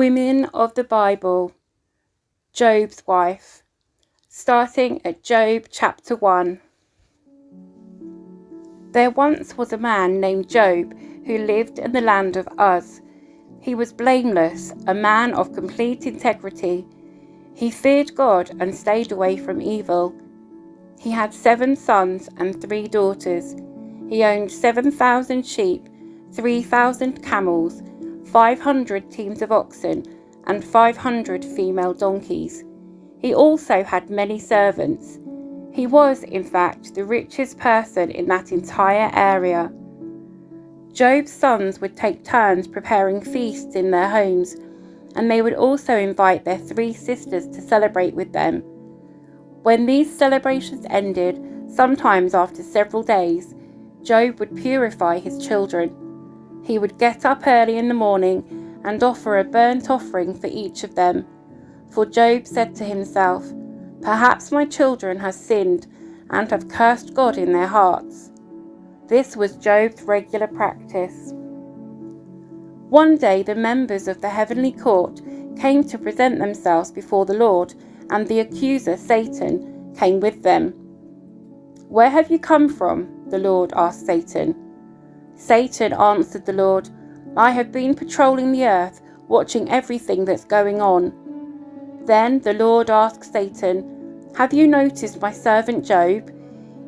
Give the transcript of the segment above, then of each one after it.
Women of the Bible, Job's wife, starting at Job chapter 1. There once was a man named Job who lived in the land of Uz. He was blameless, a man of complete integrity. He feared God and stayed away from evil. He had 7 sons and 3 daughters. He owned 7,000 sheep, 3,000 camels, 500 teams of oxen, and 500 female donkeys. He also had many servants. He was, in fact, the richest person in that entire area. Job's sons would take turns preparing feasts in their homes, and they would also invite their 3 sisters to celebrate with them. When these celebrations ended, sometimes after several days, Job would purify his children. He would get up early in the morning and offer a burnt offering for each of them. For Job said to himself, "Perhaps my children have sinned and have cursed God in their hearts." This was Job's regular practice. One day the members of the heavenly court came to present themselves before the Lord, and the accuser, Satan, came with them. "Where have you come from?" the Lord asked Satan. Satan answered the Lord, "I have been patrolling the earth, watching everything that's going on." Then the Lord asked Satan, "Have you noticed my servant Job?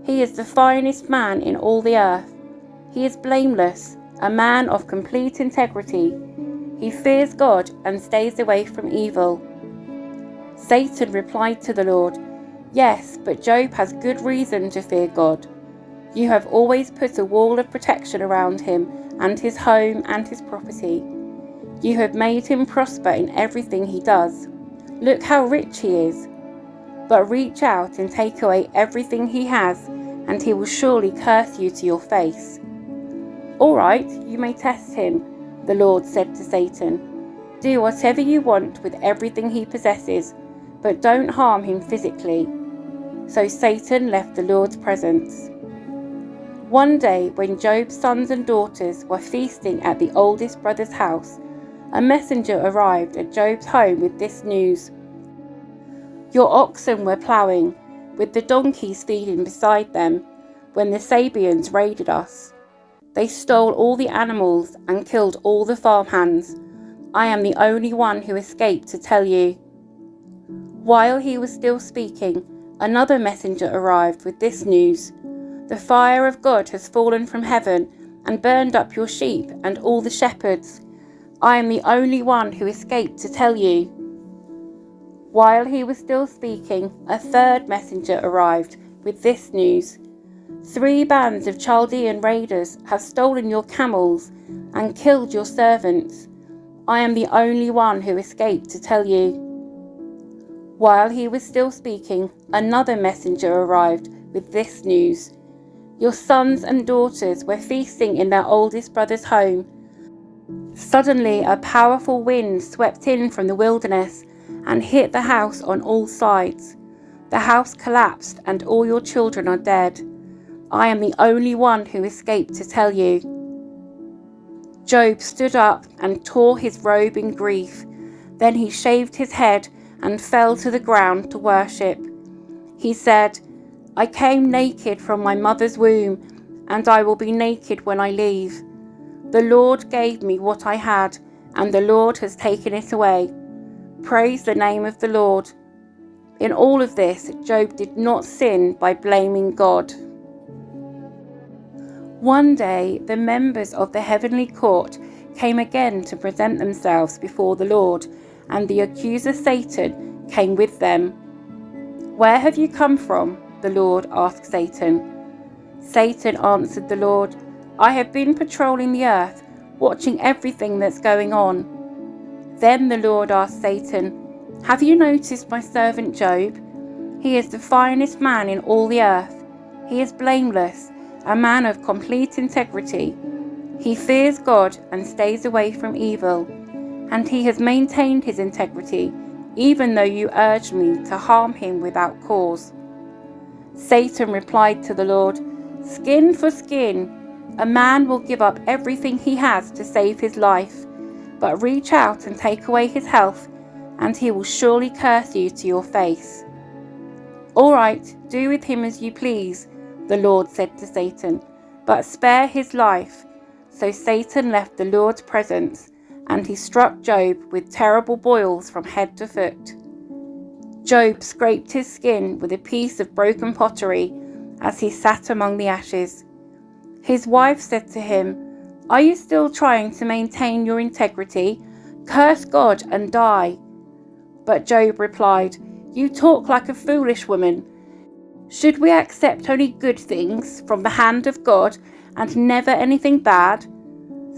He is the finest man in all the earth. He is blameless, a man of complete integrity. He fears God and stays away from evil." Satan replied to the Lord, "Yes, but Job has good reason to fear God. You have always put a wall of protection around him and his home and his property. You have made him prosper in everything he does. Look how rich he is. But reach out and take away everything he has, and he will surely curse you to your face." "All right, you may test him," the Lord said to Satan. "Do whatever you want with everything he possesses, but don't harm him physically." So Satan left the Lord's presence. One day, when Job's sons and daughters were feasting at the oldest brother's house, a messenger arrived at Job's home with this news: "Your oxen were ploughing, with the donkeys feeding beside them, when the Sabeans raided us. They stole all the animals and killed all the farmhands. I am the only one who escaped to tell you." While he was still speaking, another messenger arrived with this news: "The fire of God has fallen from heaven and burned up your sheep and all the shepherds. I am the only one who escaped to tell you." While he was still speaking, a third messenger arrived with this news: "3 bands of Chaldean raiders have stolen your camels and killed your servants. I am the only one who escaped to tell you." While he was still speaking, another messenger arrived with this news: "Your sons and daughters were feasting in their oldest brother's home. Suddenly a powerful wind swept in from the wilderness and hit the house on all sides. The house collapsed and all your children are dead. I am the only one who escaped to tell you." Job stood up and tore his robe in grief. Then he shaved his head and fell to the ground to worship. He said, "I came naked from my mother's womb, and I will be naked when I leave. The Lord gave me what I had, and the Lord has taken it away. Praise the name of the Lord." In all of this, Job did not sin by blaming God. One day, the members of the heavenly court came again to present themselves before the Lord, and the accuser Satan came with them. "Where have you come from?" the Lord asked Satan. Satan answered the Lord, "I have been patrolling the earth, watching everything that's going on." Then the Lord asked Satan, "Have you noticed my servant Job? He is the finest man in all the earth. He is blameless, a man of complete integrity. He fears God and stays away from evil, and he has maintained his integrity, even though you urged me to harm him without cause." Satan replied to the Lord, "Skin for skin. A man will give up everything he has to save his life. but reach out and take away his health, and he will surely curse you to your face." "All right, do with him as you please," the Lord said to Satan, "but spare his life." So Satan left the Lord's presence, and he struck Job with terrible boils from head to foot. Job scraped his skin with a piece of broken pottery as he sat among the ashes. His wife said to him, "Are you still trying to maintain your integrity? Curse God and die." But Job replied, "You talk like a foolish woman. Should we accept only good things from the hand of God and never anything bad?"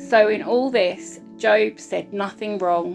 So in all this, Job said nothing wrong.